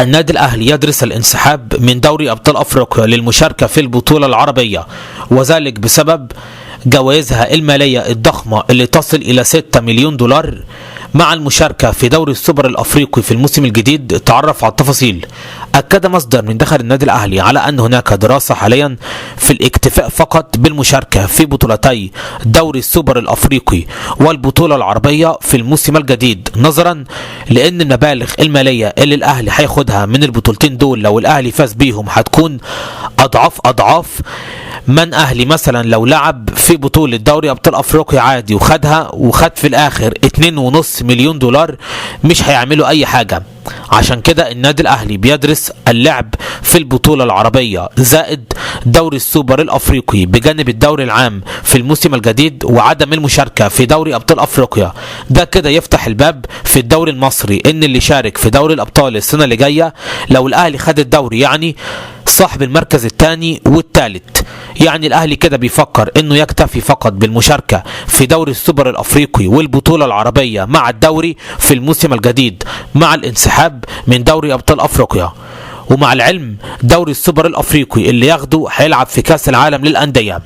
النادي الأهلي يدرس الانسحاب من دوري أبطال أفريقيا للمشاركة في البطولة العربية، وذلك بسبب جوائزها المالية الضخمة اللي تصل إلى 6 مليون دولار مع المشاركة في دوري السوبر الأفريقي في الموسم الجديد. تعرف على التفاصيل. أكد مصدر من داخل النادي الأهلي على أن هناك دراسة حاليا في الاكتفاء فقط بالمشاركة في بطولتي دوري السوبر الأفريقي والبطولة العربية في الموسم الجديد، نظرا لأن المبالغ المالية اللي الأهلي هياخدها من البطولتين دول لو الأهلي فاز بيهم هتكون أضعاف من أهلي مثلا لو لعب في بطولة دوري أبطال أفريقيا عادي وخدها وخد في الآخر 2.5 مليون دولار، مش هيعملوا أي حاجة. عشان كده النادي الأهلي بيدرس اللعب في البطولة العربية زائد دوري السوبر الأفريقي بجانب الدوري العام في الموسم الجديد وعدم المشاركة في دوري أبطال أفريقيا. ده كده يفتح الباب في الدوري المصري إن اللي شارك في دوري الأبطال السنة اللي جاية لو الأهلي خد الدوري يعني صاحب المركز الثاني والثالث، يعني الأهلي كده بيفكر إنه يكتفي فقط بالمشاركة في دوري السوبر الأفريقي والبطولة العربية مع الدوري في الموسم الجديد مع الانسحاب من دوري أبطال أفريقيا. ومع العلم دوري السوبر الأفريقي اللي ياخده هيلعب في كأس العالم للأندية.